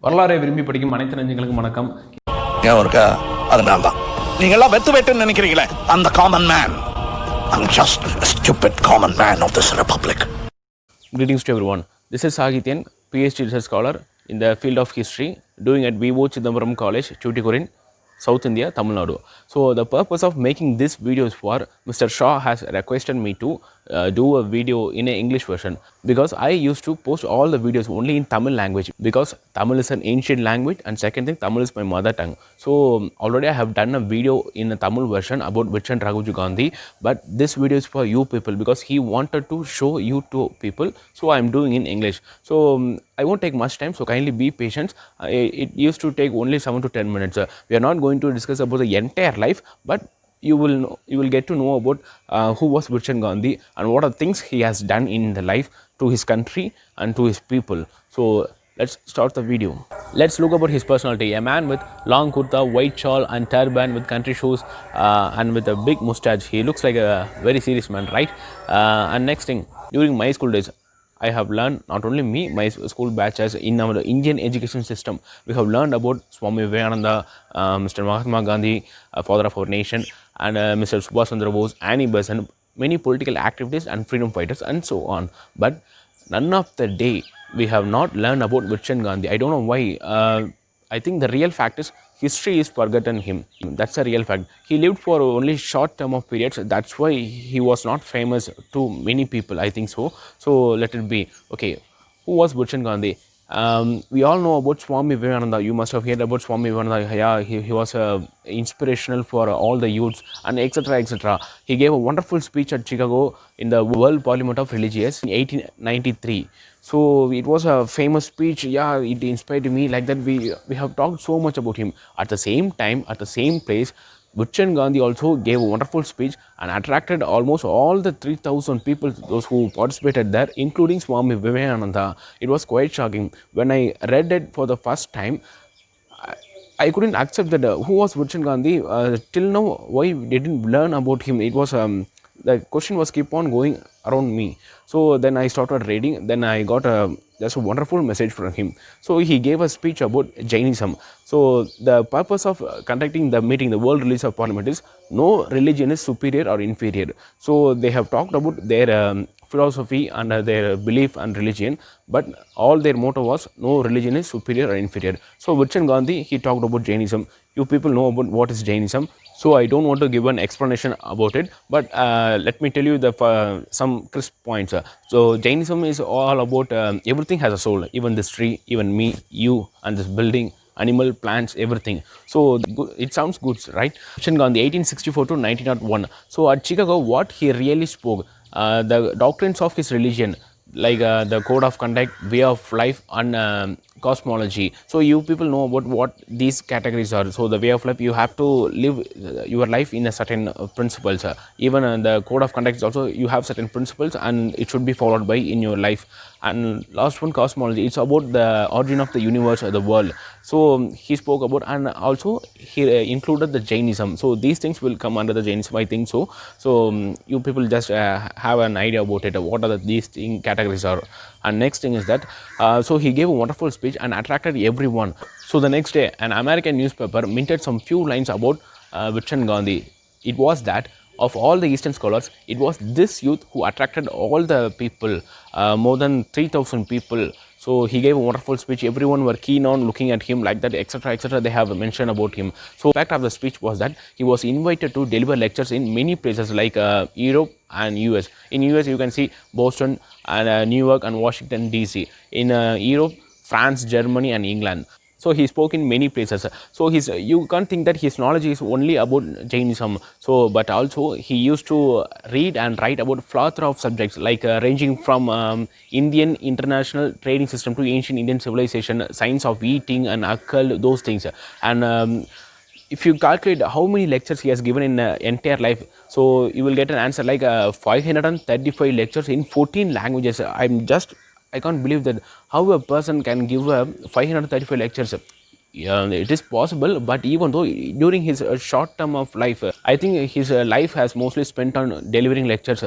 வரலாறை விரும்பி படிக்கும் அனைத்து நெஞ்சங்களுக்கும் வணக்கம். இருக்கா அதனால தான் நீங்க எல்லாம் வெத்து வெட்டுன்னு நினைக்கிறீங்களே அந்த common man. I'm just a stupid common man of this republic. Greetings to everyone. This is Sahityan, PhD research scholar in the field of history, doing at Vivo Chidambaram College, Tuticorin, South India, Tamil Nadu. So the purpose of making this video is for Mr. Shah has requested me to do a video in an English version, because I used to post all the videos only in Tamil language, because Tamil is an ancient language, and second thing, Tamil is my mother tongue. So already I have done a video in a Tamil version about Virchand Gandhi, but this video is for you people because he wanted to show you to people, so I am doing in English. So I won't take much time, so kindly be patient. It used to take only 7 to 10 minutes. We are not going to discuss about the entire life, but you will get to know about who was Virchand Gandhi and what are things he has done in the life to his country and to his people. So let's start the video. Let's look about his personality. A man with long kurta, white shawl and turban with country shoes and with a big mustache. He looks like a very serious man, right? And next thing, during my school days, I have learned, not only me, my school batches in our Indian education system, we have learned about Swami Vivekananda, Mr. Mahatma Gandhi, father of our nation, and Mr. Subhash Chandra Bose, Annie Besant, many political activities and freedom fighters and so on. But none of the day we have not learned about Virchand Gandhi. I don't know why. I think the real fact is history is forgotten him. That's a real fact. He lived for only short term of periods. That's why he was not famous to many people, I think so. So let it be. Okay, who was Virchand Gandhi? We all know about Swami Vivekananda. You must have heard about Swami Vivekananda. Yeah, he was inspirational for all the youths and etc. etc. He gave a wonderful speech at Chicago in the World Parliament of Religious in 1893. So it was a famous speech. Yeah, it inspired me like that. We have talked so much about him. At the same time, at the same place, Virchand Gandhi also gave a wonderful speech and attracted almost all the 3,000 people, those who participated there, including Swami Vivekananda. It was quite shocking. When I read it for the first time, I couldn't accept that who was Virchand Gandhi. Till now, why we didn't learn about him? It was the question was keep on going around me. So then I started reading. Then I got just a wonderful message from him. So he gave a speech about Jainism. So the purpose of conducting the meeting, the World Release of Parliament, is no religion is superior or inferior. So they have talked about their philosophy and their belief and religion, but all their motto was no religion is superior or inferior. So Virchand Gandhi, he talked about Jainism. You people know about what is Jainism, so I don't want to give an explanation about it, but let me tell you the some crisp points. So Jainism is all about everything has a soul, even this tree, even me, you, and this building, animal, plants, everything. So it sounds good, right? Virchand Gandhi, 1864 to 1901. So at Chicago, what he really spoke, the doctrines of his religion, like the code of conduct, way of life, and cosmology. So you people know about what these categories are. So the way of life, you have to live your life in a certain principles. Even the code of conduct is also, you have certain principles and it should be followed by in your life. And last one, cosmology, it's about the origin of the universe or the world. So he spoke about, and also he included the Jainism. So these things will come under the Jainism, I think so. So you people just have an idea about it, what are these categories are. And next thing is that so he gave a wonderful speech and attracted everyone. So the next day, an American newspaper minted some few lines about Virchand Gandhi. It was that of all the Eastern scholars, it was this youth who attracted all the people, more than 3,000 people. So he gave a wonderful speech. Everyone were keen on looking at him like that, etc. etc. They have mentioned about him. So the fact of the speech was that he was invited to deliver lectures in many places like Europe and US. In US, you can see Boston and New York and Washington DC. In Europe, France, Germany, and England. So he spoke in many places. So you can't think that his knowledge is only about Jainism. So but also he used to read and write about plethora of subjects, like ranging from Indian international trading system to ancient Indian civilization, science of eating and occult, those things. And if you calculate how many lectures he has given in entire life, so you will get an answer like 535 lectures in 14 languages. I can't believe that how a person can give 535 lectures. Yeah, it is possible, but even though during his short term of life, I think his life has mostly spent on delivering lectures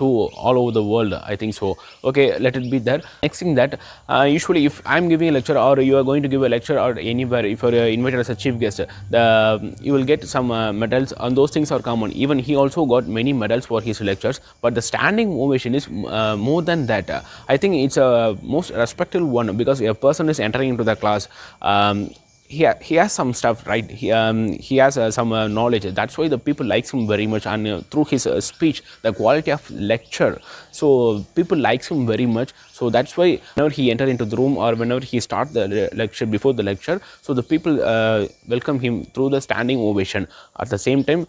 to all over the world, I think so. Okay, let it be there. Next thing that usually if I'm giving a lecture or you are going to give a lecture or anywhere, if you're invited as a chief guest, you will get some medals, and those things are common. Even he also got many medals for his lectures, but the standing ovation is more than that. I think it's a most respectful one, because a person is entering into the class, he has some stuff, right? He has some knowledge. That's why the people likes him very much, and through his speech, the quality of lecture, so people likes him very much. So that's why whenever he enter into the room or whenever he start the lecture, before the lecture, so the people welcome him through the standing ovation. At the same time,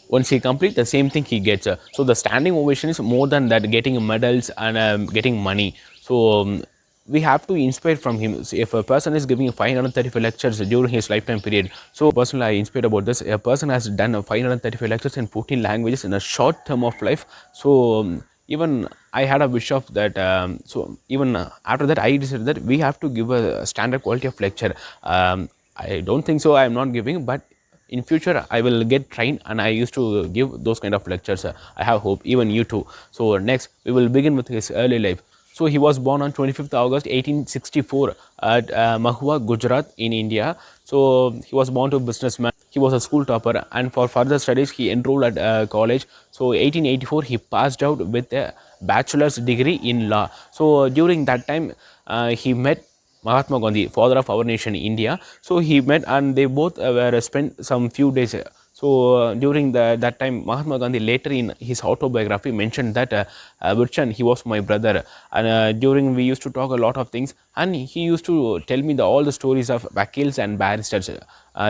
once he complete, the same thing he gets. So the standing ovation is more than that, getting medals and getting money. So we have to inspire from him. So if a person is giving 535 lectures during his lifetime period, so personally I inspired about this. A person has done 535 lectures in 14 languages in a short term of life. So even I had a wish of that. So even after that, I decided that we have to give a standard quality of lecture. I don't think so I am not giving, but in future I will get trained, and I used to give those kind of lectures. I have hope, even you too. So next we will begin with his early life. So he was born on 25th August 1864 at Mahua, Gujarat in India. So he was born to a businessman. He was a school topper, and for further studies he enrolled at college. So 1884 he passed out with a bachelor's degree in law. So during that time he met Mahatma Gandhi, father of our nation, India. So he met, and they both were spent some few days. So during that time, Mahatma Gandhi later in his autobiography mentioned that Virchand, he was my brother, and during we used to talk a lot of things, and he used to tell me all the stories of vakils and barristers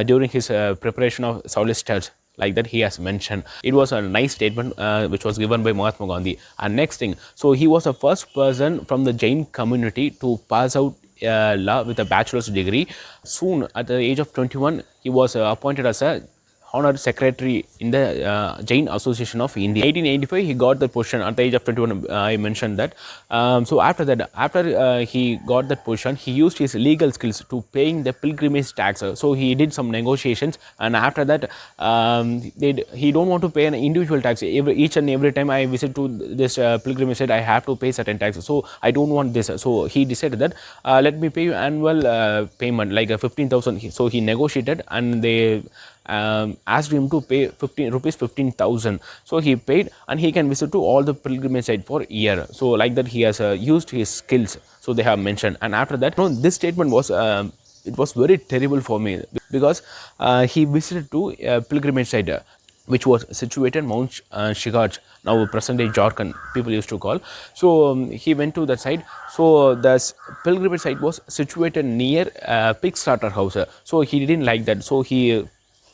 during his preparation of solicitors, like that he has mentioned. It was a nice statement which was given by Mahatma Gandhi. And next thing, so he was the first person from the Jain community to pass out law with a bachelor's degree. Soon, at the age of 21, he was appointed as a honored secretary in the Jain Association of India. 1885 he got the position at the age of 21. I mentioned that. So after he got that position, he used his legal skills to paying the pilgrimage tax. So he did some negotiations, and after that he don't want to pay an individual tax. Each and every time I visit to this pilgrimage site, I have to pay certain taxes. So I don't want this. So he decided that let me pay you annual payment like 15,000. So he negotiated, and they asked him to pay 15,000. So he paid, and he can visit to all the pilgrimage site for a year. So like that he has used his skills. So they have mentioned. And after that, this statement was it was very terrible for me, because he visited to a pilgrimage site which was situated Mount Shigaj, now present day Jharkhand, people used to call. So he went to that site. So the pilgrimage site was situated near pig slaughter house. So he didn't like that. So he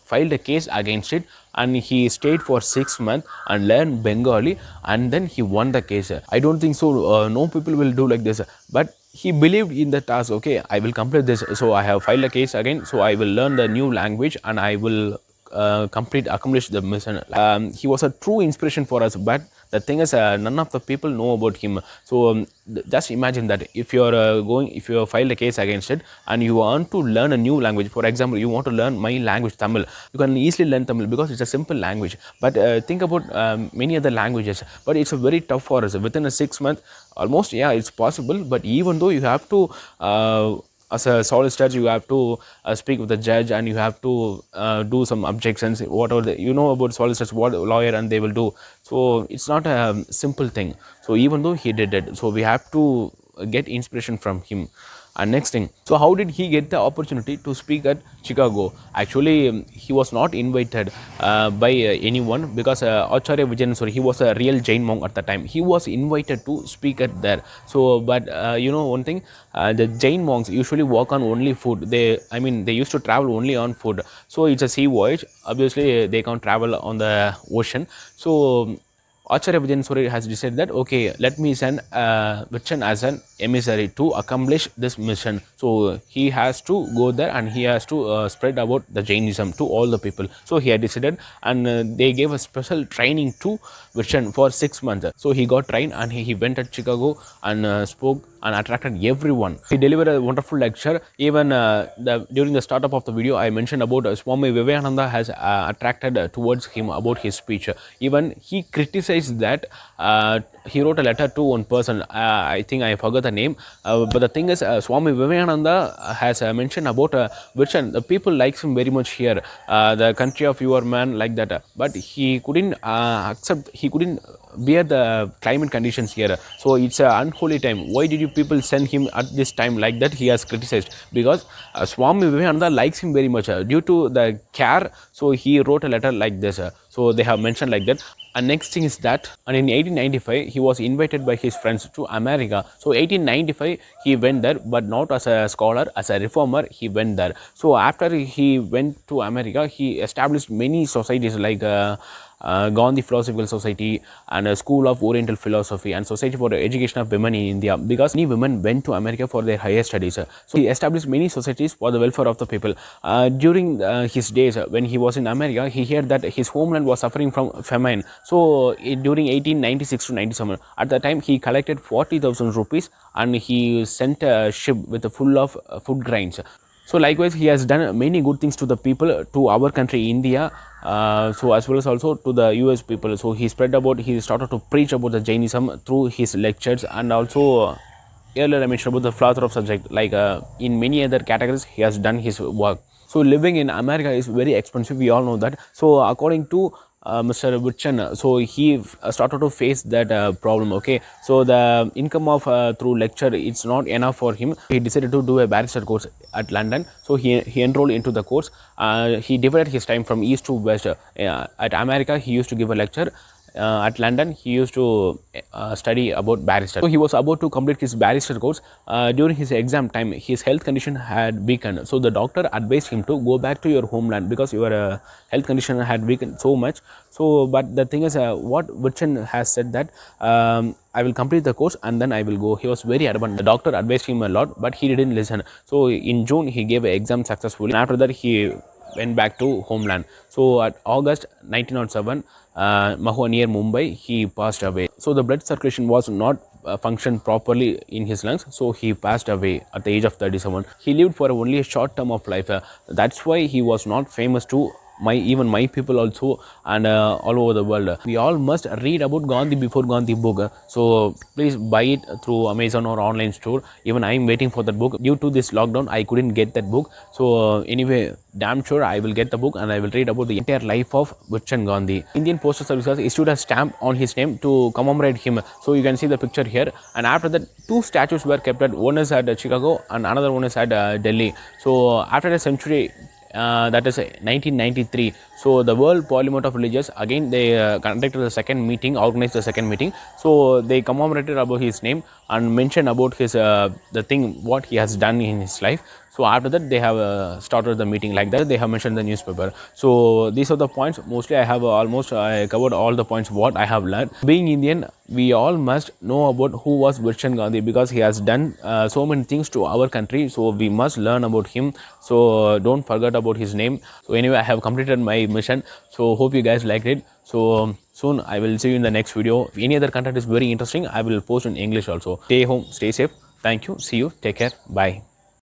filed a case against it, and he stayed for 6 months and learned Bengali, and then he won the case. I don't think so no people will do like this, but he believed in the task. Okay, I will complete this. So I have filed a case again, so I will learn the new language, and I will accomplish the mission. He was a true inspiration for us, but the thing is none of the people know about him. So just imagine that if you are if you file a case against it, and you want to learn a new language. For example, you want to learn my language, Tamil. You can easily learn Tamil because it's a simple language. But think about many other languages, but it's a very tough for us. Within a 6 month, almost, yeah, it's possible. But even though you have to as a solicitor, you have to speak with the judge, and you have to do some objections, whatever you know about solicitors, what lawyer and they will do. So it's not a simple thing. So even though he did it, so we have to get inspiration from him. And next thing, so how did he get the opportunity to speak at Chicago? Actually, he was not invited by anyone, because Acharya Vijayanaswari, he was a real Jain monk at the time. He was invited to speak at there. So, but you know one thing, the Jain monks usually walk on only food. They used to travel only on food. So it's a sea voyage. Obviously, they can't travel on the ocean. So Acharya Vijayanaswari has decided that, okay, let me send Virchand as an emissary to accomplish this mission. So he has to go there, and he has to spread about the Jainism to all the people. So he had decided, and they gave a special training to Virchand for 6 months. So he got trained, and he went at Chicago and spoke and attracted everyone. He delivered a wonderful lecture. Even during the startup of the video, I mentioned about Swami Vivekananda has attracted towards him about his speech. Even he criticized states that he wrote a letter to one person. I think I forgot the name. But the thing is, Swami Vivekananda has mentioned about Virchand. The people likes him very much here. The country of your man, like that. But he couldn't accept. He couldn't bear the climate conditions here. So it's an unholy time. Why did you people send him at this time, like that? He has criticized because Swami Vivekananda likes him very much due to the care. So he wrote a letter like this. So they have mentioned like that. And next thing is that, and in 1895 he was invited by his friends to America. So 1895 he went there, but not as a scholar, as a reformer he went there. So after he went to America, he established many societies like Gandhi Philosophical Society and a School of Oriental Philosophy and Society for the Education of Women in India, because many women went to America for their higher studies. So he established many societies for the welfare of the people. During his days when he was in America, he heard that his homeland was suffering from famine. So during 1896 to 97, at the time he collected 40,000 rupees and he sent a ship with full of food grains. So likewise, he has done many good things to the people, to our country India, so as well as also to the US people. So he started to preach about the Jainism through his lectures, and also earlier I mentioned about the philosopher of subject, like in many other categories he has done his work. So living in America is very expensive, we all know that. So according to Mr. Virchand, so he started to face that problem. Okay, so the income of through lecture, it's not enough for him. He decided to do a barrister course at London. So he enrolled into the course. He divided his time from east to west. At America he used to give a lecture. At London he used to study about barrister. So he was about to complete his barrister course. During his exam time, his health condition had weakened. So the doctor advised him to go back to your homeland because your health condition had weakened so much. So but the thing is, what Virchand has said that I will complete the course and then I will go. He was very adamant. The doctor advised him a lot, but he didn't listen. So in June he gave an exam successfully. And after that he went back to homeland. So at August 1907, Mahua near Mumbai, he passed away. So the blood circulation was not functioned properly in his lungs, so he passed away at the age of 37. He lived for only a short term of life. That's why he was not famous to even my people also, and all over the world. We all must read about Gandhi before Gandhi book. So please buy it through Amazon or online store. Even I am waiting for that book. Due to this lockdown, I couldn't get that book. So anyway, damn sure I will get the book and I will read about the entire life of Virchand Gandhi. Indian Postal Service has issued a stamp on his name to commemorate him. So you can see the picture here. And after that, two statues were kept. One is at Chicago and another one is at Delhi. So after a century, that is 1993. So the World Parliament of Religions, again they conducted the second meeting, organized the second meeting. So they commemorated about his name and mentioned about his the thing what he has done in his life. So after that they have started the meeting like that. They have mentioned the newspaper. So these are the points. Mostly I have I covered all the points what I have learned. Being Indian, we all must know about who was Virchand Gandhi, because he has done so many things to our country. So we must learn about him. So don't forget about his name. So anyway, I have completed my mission. So hope you guys liked it. So soon I will see you in the next video. If any other content is very interesting, I will post in English also. Stay home, stay safe. Thank you. See you. Take care. Bye.